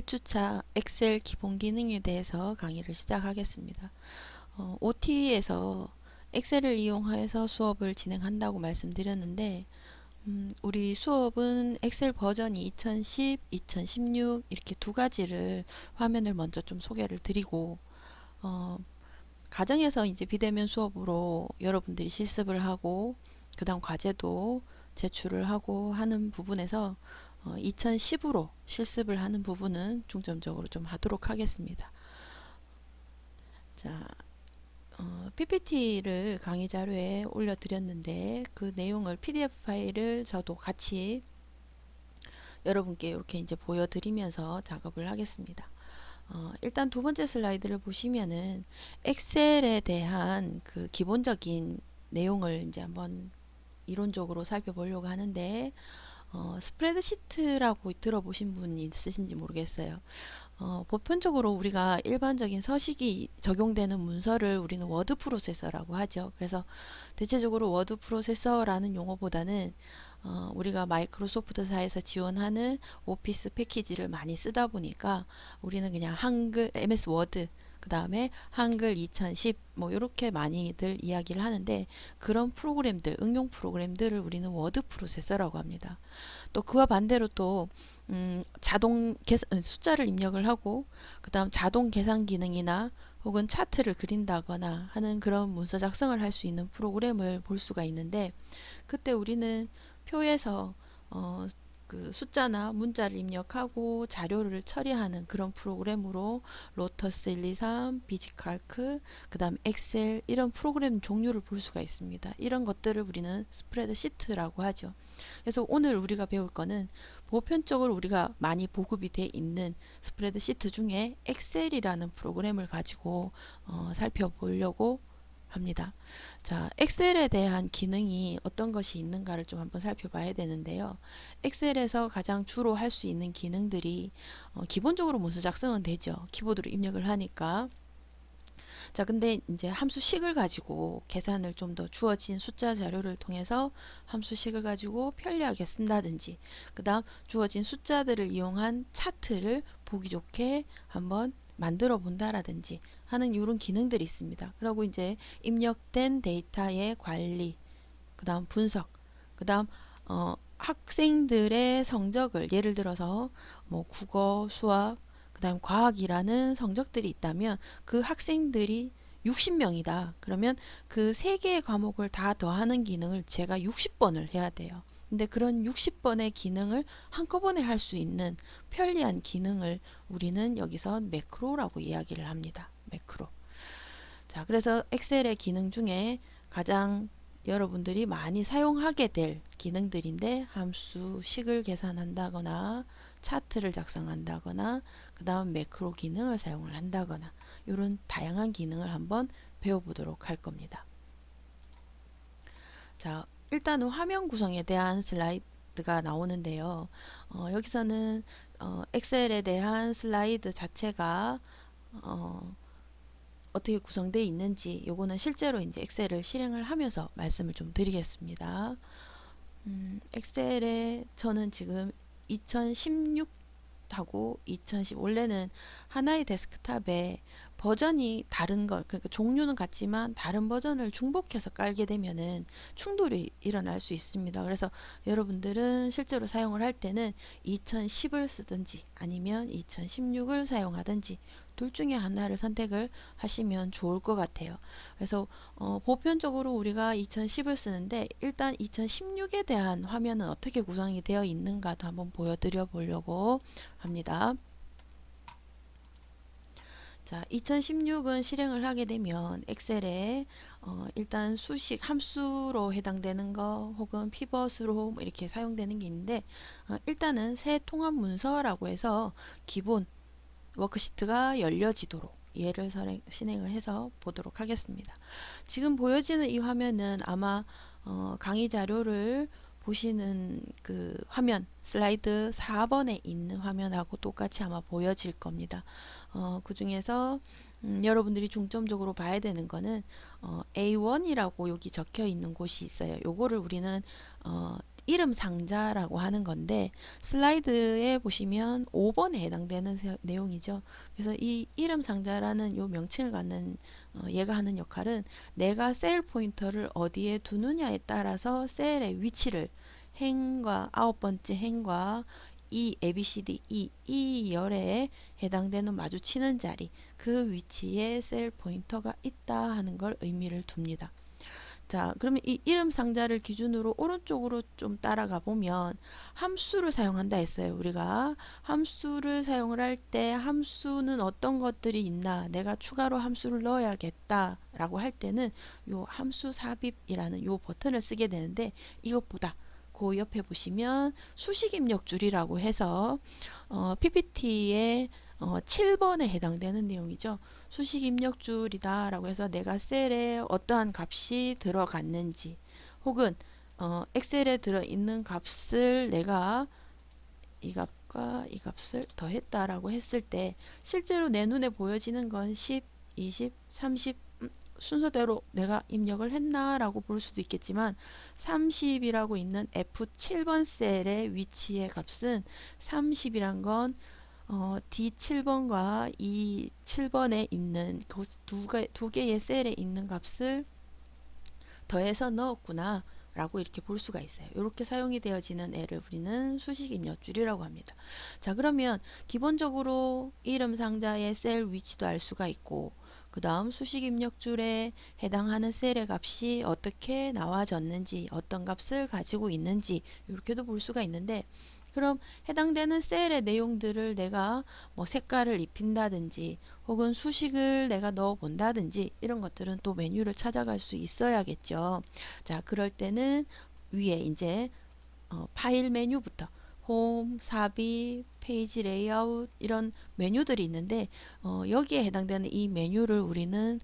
1주차 엑셀 기본 기능에 대해서 강의를 시작하겠습니다. OT에서 엑셀을 이용해서 수업을 진행한다고 말씀드렸는데 우리 수업은 엑셀 버전이 2010, 2016 이렇게 두 가지를 화면을 먼저 좀 소개를 드리고 가정에서 이제 비대면 수업으로 여러분들이 실습을 하고 그 다음 과제도 제출을 하고 하는 부분에서 2010으로 실습을 하는 부분은 중점적으로 좀 하도록 하겠습니다. 자, PPT를 강의 자료에 올려드렸는데 그 내용을 PDF 파일을 저도 같이 여러분께 이렇게 이제 보여드리면서 작업을 하겠습니다. 일단 두 번째 슬라이드를 보시면은 엑셀에 대한 그 기본적인 내용을 이제 한번 이론적으로 살펴보려고 하는데 스프레드시트라고 들어보신 분이 있으신지 모르겠어요. 보편적으로 우리가 일반적인 서식이 적용되는 문서를 우리는 워드 프로세서라고 하죠. 그래서 대체적으로 워드 프로세서라는 용어보다는 우리가 마이크로소프트사에서 지원하는 오피스 패키지를 많이 쓰다 보니까 우리는 그냥 한글 MS 워드 그 다음에 한글 2010 뭐 이렇게 많이들 이야기를 하는데 그런 프로그램들 응용 프로그램들을 우리는 워드 프로세서라고 합니다. 또 그와 반대로 또 자동 숫자를 입력을 하고 그 다음 자동 계산 기능이나 혹은 차트를 그린다거나 하는 그런 문서 작성을 할 수 있는 프로그램을 볼 수가 있는데 그때 우리는 표에서 그 숫자나 문자를 입력하고 자료를 처리하는 그런 프로그램으로 로터스 123, 비지칼크, 그 다음 엑셀 이런 프로그램 종류를 볼 수가 있습니다. 이런 것들을 우리는 스프레드시트라고 하죠. 그래서 오늘 우리가 배울 거는 보편적으로 우리가 많이 보급이 돼 있는 스프레드시트 중에 엑셀이라는 프로그램을 가지고 살펴보려고 합니다. 자, 엑셀에 대한 기능이 어떤 것이 있는가를 좀 한번 살펴봐야 되는데요. 엑셀에서 가장 주로 할 수 있는 기능들이 기본적으로 문서 작성은 되죠. 키보드로 입력을 하니까. 자, 근데 이제 함수식을 가지고 계산을 좀 더 주어진 숫자 자료를 통해서 함수식을 가지고 편리하게 쓴다든지, 그 다음 주어진 숫자들을 이용한 차트를 보기 좋게 한번 만들어 본다라든지 하는 이런 기능들이 있습니다. 그리고 이제 입력된 데이터의 관리, 그 다음 분석, 그 다음 학생들의 성적을 예를 들어서 뭐 국어, 수학, 그 다음 과학이라는 성적들이 있다면 그 학생들이 60명이다. 그러면 그 3개의 과목을 다 더하는 기능을 제가 60번을 해야 돼요. 근데 그런 60번의 기능을 한꺼번에 할 수 있는 편리한 기능을 우리는 여기서 매크로라고 이야기를 합니다. 매크로. 자, 그래서 엑셀의 기능 중에 가장 여러분들이 많이 사용하게 될 기능들인데 함수식을 계산한다거나 차트를 작성한다거나 그 다음 매크로 기능을 사용을 한다거나 이런 다양한 기능을 한번 배워보도록 할 겁니다. 자, 일단은 화면 구성에 대한 슬라이드가 나오는데요. 여기서는 엑셀에 대한 슬라이드 자체가 어떻게 구성되어 있는지 요거는 실제로 이제 엑셀을 실행을 하면서 말씀을 좀 드리겠습니다. 엑셀에 저는 지금 2016하고 2010 원래는 하나의 데스크탑에 버전이 다른 것 그러니까 종류는 같지만 다른 버전을 중복해서 깔게 되면은 충돌이 일어날 수 있습니다. 그래서 여러분들은 실제로 사용을 할 때는 2010을 쓰든지 아니면 2016을 사용하든지 둘 중에 하나를 선택을 하시면 좋을 것 같아요. 그래서 보편적으로 우리가 2010을 쓰는데 일단 2016에 대한 화면은 어떻게 구성이 되어 있는가도 한번 보여드려 보려고 합니다. 자, 2016은 실행을 하게 되면 엑셀에 일단 수식 함수로 해당되는 거 혹은 피벗으로 뭐 이렇게 사용되는 게 있는데 일단은 새 통합 문서라고 해서 기본 워크시트가 열려지도록 얘를 실행을 해서 보도록 하겠습니다. 지금 보여지는 이 화면은 아마 강의 자료를 보시는 그 화면 슬라이드 4번에 있는 화면하고 똑같이 아마 보여질 겁니다. 그 중에서 여러분들이 중점적으로 봐야 되는 거는 A1이라고 여기 적혀 있는 곳이 있어요. 요거를 우리는 이름 상자라고 하는 건데 슬라이드에 보시면 5번에 해당되는 내용이죠. 그래서 이 이름 상자라는 요 명칭을 갖는 얘가 하는 역할은 내가 셀 포인터를 어디에 두느냐에 따라서 셀의 위치를 행과 아홉 번째 행과 이 ABCD 이 열에 해당되는 마주치는 자리 그 위치에 셀 포인터가 있다 하는 걸 의미를 둡니다. 자, 그러면 이 이름 상자를 기준으로 오른쪽으로 좀 따라가 보면 함수를 사용한다 했어요. 우리가 함수를 사용을 할 때 함수는 어떤 것들이 있나 내가 추가로 함수를 넣어야겠다 라고 할 때는 요 함수 삽입이라는 요 버튼을 쓰게 되는데 이것보다 그 옆에 보시면 수식 입력 줄이라고 해서 PPT에 7번에 해당되는 내용이죠. 수식 입력 줄이다 라고 해서 내가 셀에 어떠한 값이 들어갔는지 혹은 엑셀에 들어있는 값을 내가 이 값과 이 값을 더했다라고 했을 때 실제로 내 눈에 보여지는 건 10, 20, 30 순서대로 내가 입력을 했나 라고 볼 수도 있겠지만 30이라고 있는 F7번 셀의 위치의 값은 30이란 건 D7번과 이 7번에 있는 그 두 개의 셀에 있는 값을 더해서 넣었구나 라고 이렇게 볼 수가 있어요. 이렇게 사용이 되어지는 애를 우리는 수식 입력줄이라고 합니다. 자, 그러면 기본적으로 이름 상자의 셀 위치도 알 수가 있고 그 다음 수식 입력줄에 해당하는 셀의 값이 어떻게 나와졌는지 어떤 값을 가지고 있는지 이렇게도 볼 수가 있는데 그럼 해당되는 셀의 내용들을 내가 뭐 색깔을 입힌다든지 혹은 수식을 내가 넣어 본다든지 이런 것들은 또 메뉴를 찾아갈 수 있어야겠죠. 자, 그럴 때는 위에 이제 파일 메뉴부터 홈, 삽입, 페이지 레이아웃 이런 메뉴들이 있는데 여기에 해당되는 이 메뉴를 우리는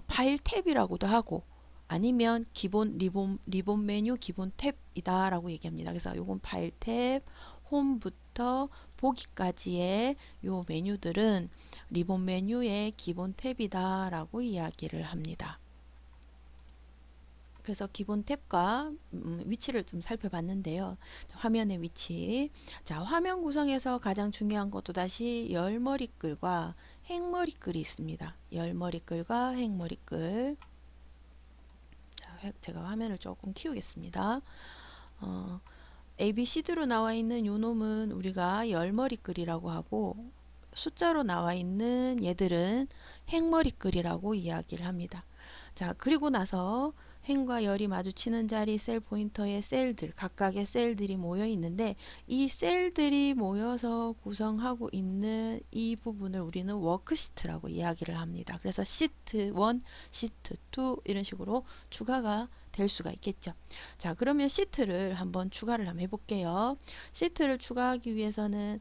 파일 탭이라고도 하고 아니면 기본 리본 메뉴 기본 탭이다 라고 얘기합니다. 그래서 요건 파일 탭, 홈부터 보기까지의 요 메뉴들은 리본 메뉴의 기본 탭이다 라고 이야기를 합니다. 그래서 기본 탭과 위치를 좀 살펴봤는데요. 화면의 위치. 자, 화면 구성에서 가장 중요한 것도 다시 열머리글과 행머리글이 있습니다. 열머리글과 행머리글. 자, 제가 화면을 조금 키우겠습니다. ABCD로 나와 있는 요 놈은 우리가 열머리글이라고 하고 숫자로 나와 있는 얘들은 행머리글이라고 이야기를 합니다. 자, 그리고 나서 행과 열이 마주치는 자리 셀 포인터의 셀들, 각각의 셀들이 모여 있는데 이 셀들이 모여서 구성하고 있는 이 부분을 우리는 워크시트라고 이야기를 합니다. 그래서 시트 1, 시트 2 이런 식으로 추가가 될 수가 있겠죠. 자, 그러면 시트를 한번 추가를 한번 해볼게요. 시트를 추가하기 위해서는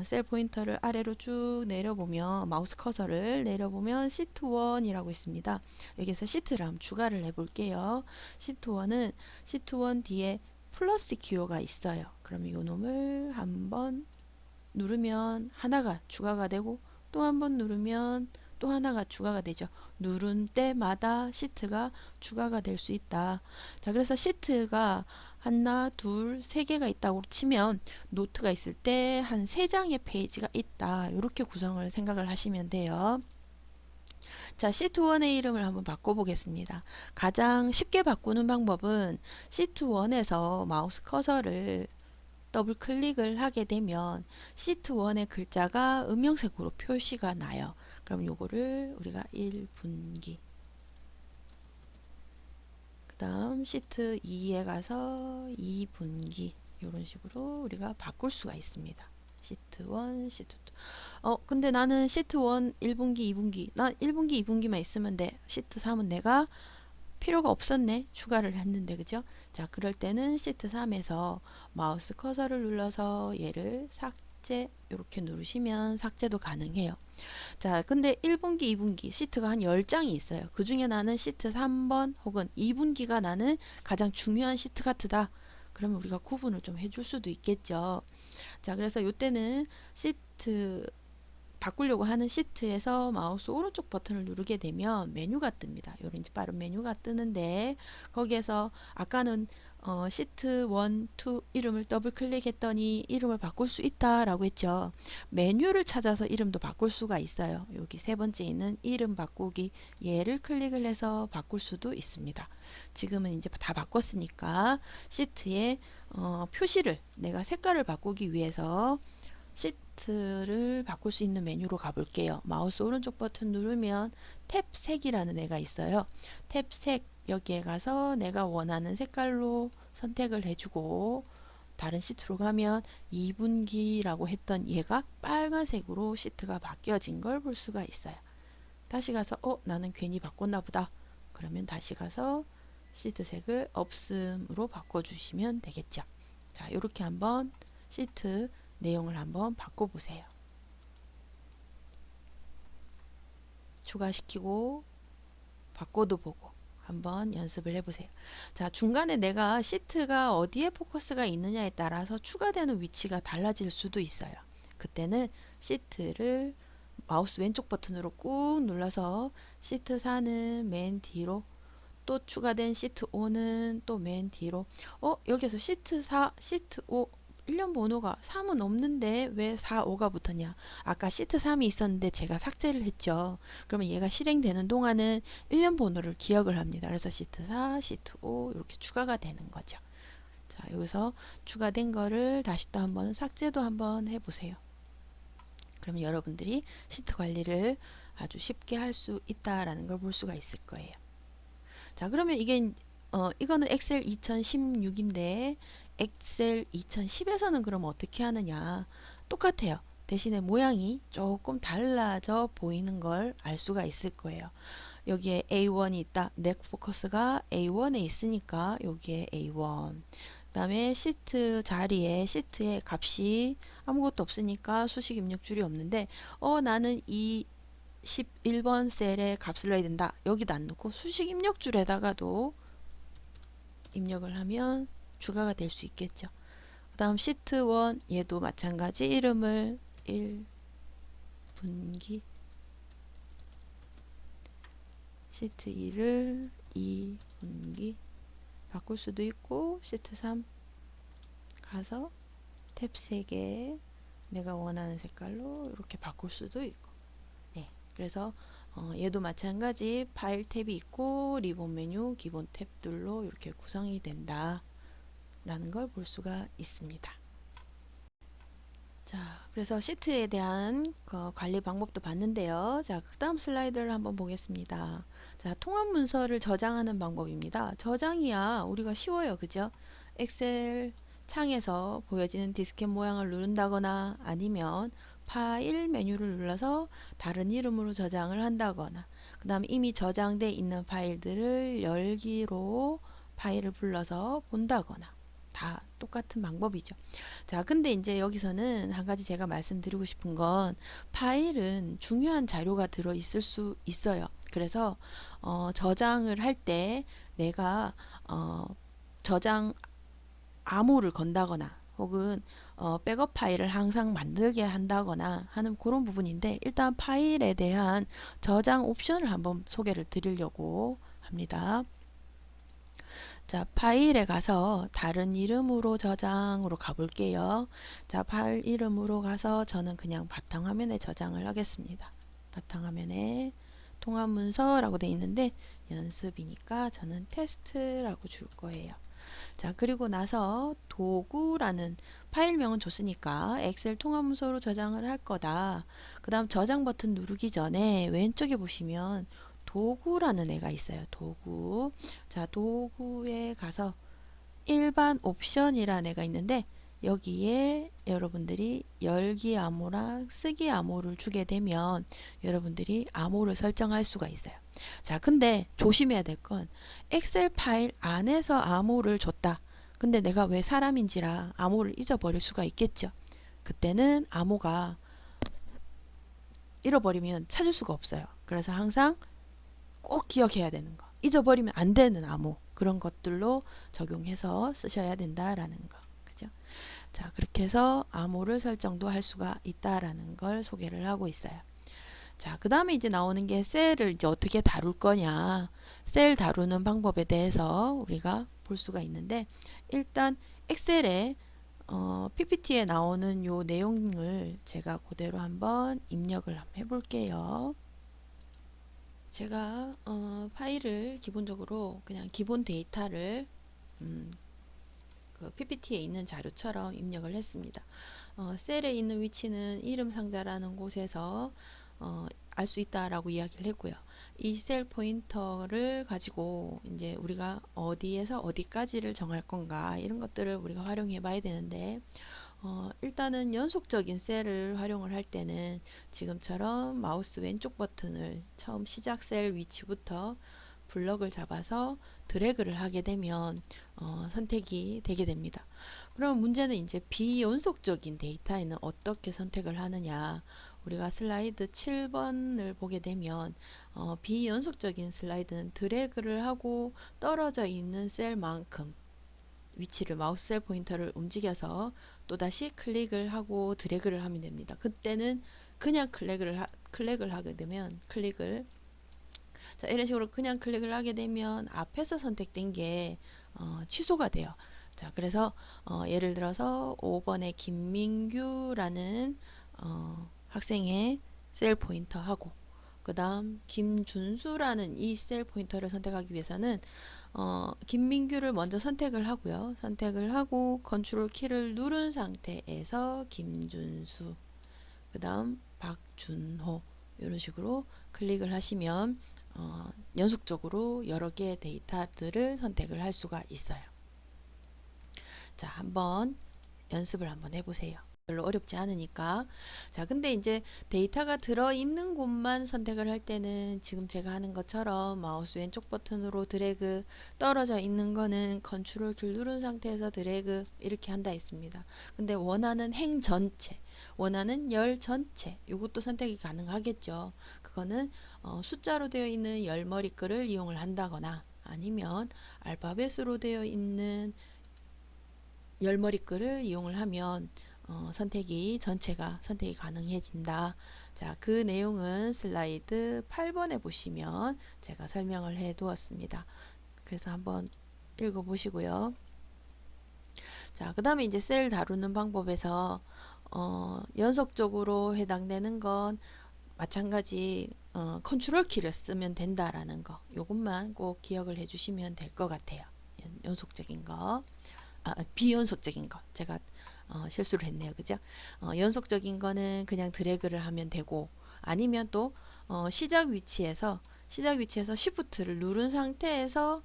셀 포인터를 아래로 쭉 내려보면 마우스 커서를 내려보면 시트 1이라고 있습니다. 여기서 시트를 한번 추가를 해볼게요. 시트 1은 시트 1 뒤에 플러스 기호가 있어요. 그러면 이 놈을 한번 누르면 하나가 추가가 되고 또 한번 누르면 또 하나가 추가가 되죠. 누른 때마다 시트가 추가가 될 수 있다. 자, 그래서 시트가 하나, 둘, 세 개가 있다고 치면 노트가 있을 때 한 세 장의 페이지가 있다. 이렇게 구성을 생각을 하시면 돼요. 자, 시트 1의 이름을 한번 바꿔보겠습니다. 가장 쉽게 바꾸는 방법은 시트 1에서 마우스 커서를 더블 클릭을 하게 되면 시트 1의 글자가 음영색으로 표시가 나요. 그럼 요거를 우리가 1분기 그 다음 시트 2에 가서 2분기 이런 식으로 우리가 바꿀 수가 있습니다. 시트 1, 시트 2. 근데 나는 시트 1, 1분기, 2분기. 난 1분기, 2분기만 있으면 돼. 시트 3은 내가 필요가 없었네. 추가를 했는데, 그죠? 자, 그럴 때는 시트 3에서 마우스 커서를 눌러서 얘를 삭제, 이렇게 누르시면 삭제도 가능해요. 자, 근데 1분기, 2분기 시트가 한 10장이 있어요. 그 중에 나는 시트 3번 혹은 2분기가 나는 가장 중요한 시트 같다. 그러면 우리가 구분을 좀 해줄 수도 있겠죠. 자, 그래서 이때는 시트 바꾸려고 하는 시트에서 마우스 오른쪽 버튼을 누르게 되면 메뉴가 뜹니다. 요런 이제 빠른 메뉴가 뜨는데 거기에서 아까는 시트 1, 2 이름을 더블 클릭했더니 이름을 바꿀 수 있다라고 했죠. 메뉴를 찾아서 이름도 바꿀 수가 있어요. 여기 세 번째 있는 이름 바꾸기 얘를 클릭을 해서 바꿀 수도 있습니다. 지금은 이제 다 바꿨으니까 시트에 표시를 내가 색깔을 바꾸기 위해서 시트를 바꿀 수 있는 메뉴로 가볼게요. 마우스 오른쪽 버튼 누르면 탭 색이라는 애가 있어요. 탭 색 여기에 가서 내가 원하는 색깔로 선택을 해주고 다른 시트로 가면 2분기라고 했던 얘가 빨간색으로 시트가 바뀌어진 걸 볼 수가 있어요. 다시 가서 나는 괜히 바꿨나 보다. 그러면 다시 가서 시트 색을 없음으로 바꿔주시면 되겠죠. 자, 이렇게 한번 시트 내용을 한번 바꿔보세요. 추가시키고 바꿔도 보고 한번 연습을 해보세요. 자, 중간에 내가 시트가 어디에 포커스가 있느냐에 따라서 추가되는 위치가 달라질 수도 있어요. 그때는 시트를 마우스 왼쪽 버튼으로 꾹 눌러서 시트 4는 맨 뒤로, 또 추가된 시트 5는 또 맨 뒤로, 여기서 시트 4, 시트 5 1년 번호가 3은 없는데 왜 4, 5가 붙었냐. 아까 시트 3이 있었는데 제가 삭제를 했죠. 그러면 얘가 실행되는 동안은 1년 번호를 기억을 합니다. 그래서 시트 4, 시트 5 이렇게 추가가 되는 거죠. 자, 여기서 추가된 거를 다시 또 한번 삭제도 한번 해보세요. 그러면 여러분들이 시트 관리를 아주 쉽게 할 수 있다라는 걸 볼 수가 있을 거예요. 자, 그러면 이거는 엑셀 2016인데 엑셀 2010에서는 그럼 어떻게 하느냐. 똑같아요. 대신에 모양이 조금 달라져 보이는 걸 알 수가 있을 거예요. 여기에 A1이 있다. 넥 포커스가 A1에 있으니까 여기에 A1. 그 다음에 시트 자리에 시트의 값이 아무것도 없으니까 수식 입력줄이 없는데 나는 이 11번 셀에 값을 넣어야 된다. 여기도 안 넣고 수식 입력줄에다가도 입력을 하면 추가가 될 수 있겠죠. 그 다음 시트 1 얘도 마찬가지 이름을 1분기, 시트 2를 2분기 바꿀 수도 있고, 시트 3 가서 탭 3개 내가 원하는 색깔로 이렇게 바꿀 수도 있고. 네, 그래서 얘도 마찬가지 파일 탭이 있고 리본 메뉴 기본 탭들로 이렇게 구성이 된다 라는 걸 볼 수가 있습니다. 자, 그래서 시트에 대한 관리 방법도 봤는데요. 자, 그 다음 슬라이드를 한번 보겠습니다. 자, 통합 문서를 저장하는 방법입니다. 저장이야 우리가 쉬워요. 그죠? 엑셀 창에서 보여지는 디스켓 모양을 누른다거나 아니면 파일 메뉴를 눌러서 다른 이름으로 저장을 한다거나, 그 다음 이미 저장되어 있는 파일들을 열기로 파일을 불러서 본다거나 다 똑같은 방법이죠. 자, 근데 이제 여기서는 한 가지 제가 말씀드리고 싶은 건 파일은 중요한 자료가 들어 있을 수 있어요. 그래서 저장을 할 때 내가 저장 암호를 건다거나 혹은 백업 파일을 항상 만들게 한다거나 하는 그런 부분인데, 일단 파일에 대한 저장 옵션을 한번 소개를 드리려고 합니다. 자, 파일에 가서 다른 이름으로 저장으로 가볼게요. 자, 파일 이름으로 가서 저는 그냥 바탕화면에 저장을 하겠습니다. 바탕화면에 통합문서라고 되어 있는데 연습이니까 저는 테스트라고 줄 거예요. 자, 그리고 나서 도구라는 파일명은 줬으니까 엑셀 통합문서로 저장을 할 거다. 그 다음 저장 버튼 누르기 전에 왼쪽에 보시면 도구라는 애가 있어요. 도구. 자, 도구에 가서 일반 옵션이라는 애가 있는데 여기에 여러분들이 열기 암호랑 쓰기 암호를 주게 되면 여러분들이 암호를 설정할 수가 있어요. 자, 근데 조심해야 될 건 엑셀 파일 안에서 암호를 줬다. 근데 내가 왜 사람인지라 암호를 잊어버릴 수가 있겠죠. 그때는 암호가 잃어버리면 찾을 수가 없어요. 그래서 항상 꼭 기억해야 되는 거, 잊어버리면 안 되는 암호, 그런 것들로 적용해서 쓰셔야 된다라는 거. 그죠? 자, 그렇게 해서 암호를 설정도 할 수가 있다라는 걸 소개를 하고 있어요. 자, 그 다음에 이제 나오는 게 셀을 이제 어떻게 다룰 거냐. 셀 다루는 방법에 대해서 우리가 볼 수가 있는데, 일단 엑셀에 PPT에 나오는 요 내용을 제가 그대로 한번 입력을 한번 해볼게요. 제가 파일을 기본적으로 그냥 기본 데이터를 그 PPT에 있는 자료처럼 입력을 했습니다. 셀에 있는 위치는 이름 상자라는 곳에서 알 수 있다라고 이야기를 했고요. 이 셀 포인터를 가지고 이제 우리가 어디에서 어디까지를 정할 건가 이런 것들을 우리가 활용해 봐야 되는데, 일단은 연속적인 셀을 활용을 할 때는 지금처럼 마우스 왼쪽 버튼을 처음 시작 셀 위치부터 블럭을 잡아서 드래그를 하게 되면 선택이 되게 됩니다. 그럼 문제는 이제 비연속적인 데이터에는 어떻게 선택을 하느냐. 우리가 슬라이드 7번을 보게 되면 비연속적인 슬라이드는 드래그를 하고 떨어져 있는 셀만큼 위치를 마우스 셀 포인터를 움직여서 또다시 클릭을 하고 드래그를 하면 됩니다. 그때는 그냥 클릭을 하게 되면 자, 이런 식으로 그냥 클릭을 하게 되면 앞에서 선택된 게 취소가 돼요. 자, 그래서 예를 들어서 5번에 김민규라는 학생의 셀 포인터하고 그 다음 김준수라는 이 셀 포인터를 선택하기 위해서는 김민규를 먼저 선택을 하고요. 선택을 하고 컨트롤 키를 누른 상태에서 김준수, 그 다음 박준호 이런 식으로 클릭을 하시면 연속적으로 여러 개의 데이터들을 선택을 할 수가 있어요. 자, 한번 연습을 한번 해보세요. 별로 어렵지 않으니까. 자, 근데 이제 데이터가 들어있는 곳만 선택을 할 때는 지금 제가 하는 것처럼 마우스 왼쪽 버튼으로 드래그, 떨어져 있는 거는 컨트롤 키 누른 상태에서 드래그 이렇게 한다 했습니다. 근데 원하는 행 전체, 원하는 열 전체, 이것도 선택이 가능하겠죠. 그거는 숫자로 되어 있는 열머리글을 이용을 한다거나 아니면 알파벳으로 되어 있는 열머리글을 이용을 하면 전체가 선택이 가능해진다. 자, 그 내용은 슬라이드 8번에 보시면 제가 설명을 해 두었습니다. 그래서 한번 읽어 보시고요. 자, 그 다음에 이제 셀 다루는 방법에서 연속적으로 해당되는 건 마찬가지 컨트롤 키를 쓰면 된다라는 거, 요것만 꼭 기억을 해 주시면 될 것 같아요. 연속적인 거. 비연속적인 거 제가 실수를 했네요. 그죠? 연속적인 거는 그냥 드래그를 하면 되고, 아니면 또 시작 위치에서 Shift를 누른 상태에서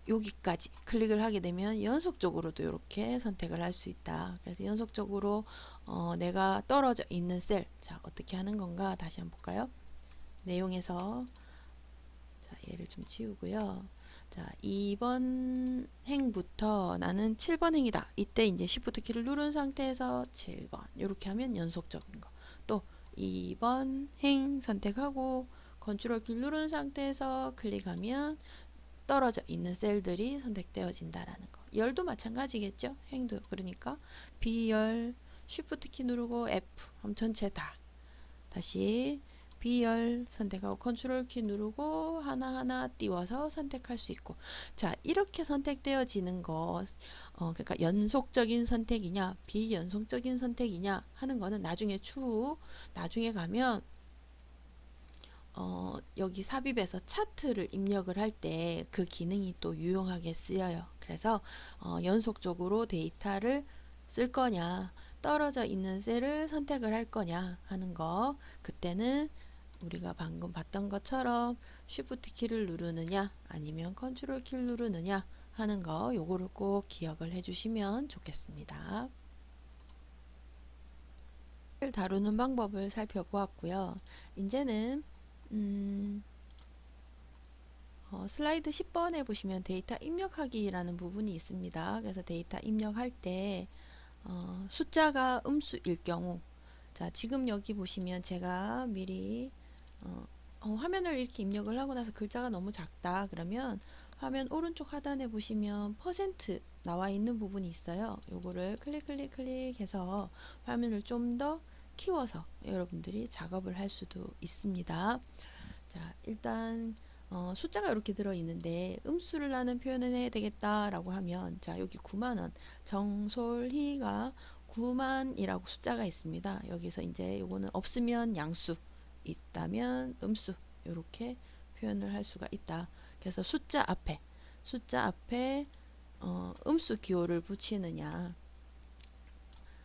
여기까지 클릭을 하게 되면 연속적으로도 이렇게 선택을 할 수 있다. 그래서 연속적으로 내가 떨어져 있는 셀, 자, 어떻게 하는 건가 다시 한번 볼까요? 내용에서, 자, 얘를 좀 지우고요. 자, 2번 행부터 나는 7번 행이다. 이때 이제 Shift 키를 누른 상태에서 7번 이렇게 하면 연속적인 거. 또 2번 행 선택하고 컨트롤 키 누른 상태에서 클릭하면 떨어져 있는 셀들이 선택되어진다라는 거. 열도 마찬가지겠죠. 행도 그러니까 B열 Shift 키 누르고 F 하면 전체 다. 다시 B열 선택하고 컨트롤 키 누르고 하나하나 띄워서 선택할 수 있고, 자, 이렇게 선택되어지는 것, 그러니까 연속적인 선택이냐 비연속적인 선택이냐 하는 거는 나중에 나중에 가면 여기 삽입에서 차트를 입력을 할 때 그 기능이 또 유용하게 쓰여요. 그래서 연속적으로 데이터를 쓸 거냐, 떨어져 있는 셀을 선택을 할 거냐 하는 거, 그때는 우리가 방금 봤던 것처럼 Shift 키를 누르느냐 아니면 컨트롤 키를 누르느냐 하는 거, 요거를 꼭 기억을 해주시면 좋겠습니다. 다루는 방법을 살펴보았고요. 이제는 슬라이드 10번에 보시면 데이터 입력하기라는 부분이 있습니다. 그래서 데이터 입력할 때 숫자가 음수일 경우, 자, 지금 여기 보시면 제가 미리 화면을 이렇게 입력을 하고 나서 글자가 너무 작다 그러면 화면 오른쪽 하단에 보시면 퍼센트 나와 있는 부분이 있어요. 요거를 클릭해서 화면을 좀 더 키워서 여러분들이 작업을 할 수도 있습니다. 자, 일단 숫자가 이렇게 들어 있는데 음수를 나는 표현을 해야 되겠다라고 하면, 자, 여기 9만원, 정솔희가 9만이라고 숫자가 있습니다. 여기서 이제 요거는 없으면 양수, 있다면 음수, 이렇게 표현을 할 수가 있다. 그래서 숫자 앞에 음수 기호를 붙이느냐,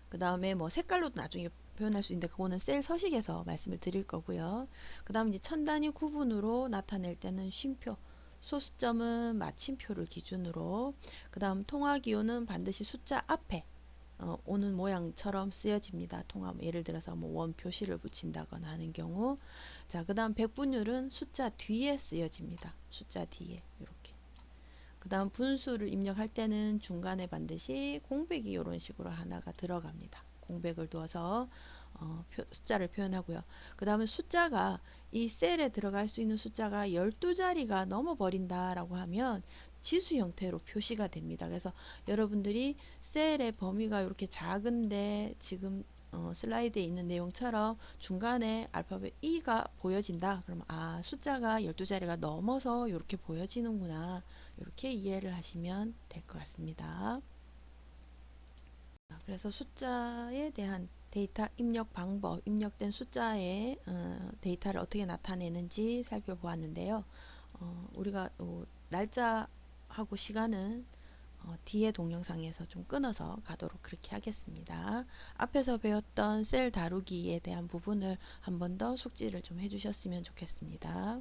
그 다음에 뭐 색깔로도 나중에 표현할 수 있는데 그거는 셀 서식에서 말씀을 드릴 거고요. 그 다음 이제 천 단위 구분으로 나타낼 때는 쉼표, 소수점은 마침표를 기준으로, 그 다음 통화 기호는 반드시 숫자 앞에 오는 모양처럼 쓰여집니다. 통화, 예를 들어서 뭐 원 표시를 붙인다거나 하는 경우. 자, 그 다음 백분율은 숫자 뒤에 쓰여집니다. 숫자 뒤에 이렇게. 그 다음 분수를 입력할 때는 중간에 반드시 공백이 이런 식으로 하나가 들어갑니다. 공백을 두어서 숫자를 표현하고요. 그 다음에 숫자가 이 셀에 들어갈 수 있는 숫자가 12자리가 넘어버린다 라고 하면 지수 형태로 표시가 됩니다. 그래서 여러분들이 셀의 범위가 이렇게 작은데 지금 슬라이드에 있는 내용처럼 중간에 알파벳 E가 보여진다. 그러면 아, 숫자가 12자리가 넘어서 이렇게 보여지는구나. 이렇게 이해를 하시면 될 것 같습니다. 그래서 숫자에 대한 데이터 입력 방법, 입력된 숫자의 데이터를 어떻게 나타내는지 살펴보았는데요. 우리가 날짜하고 시간은 뒤에 동영상에서 좀 끊어서 가도록 그렇게 하겠습니다. 앞에서 배웠던 셀 다루기에 대한 부분을 한 번 더 숙지를 좀 해주셨으면 좋겠습니다.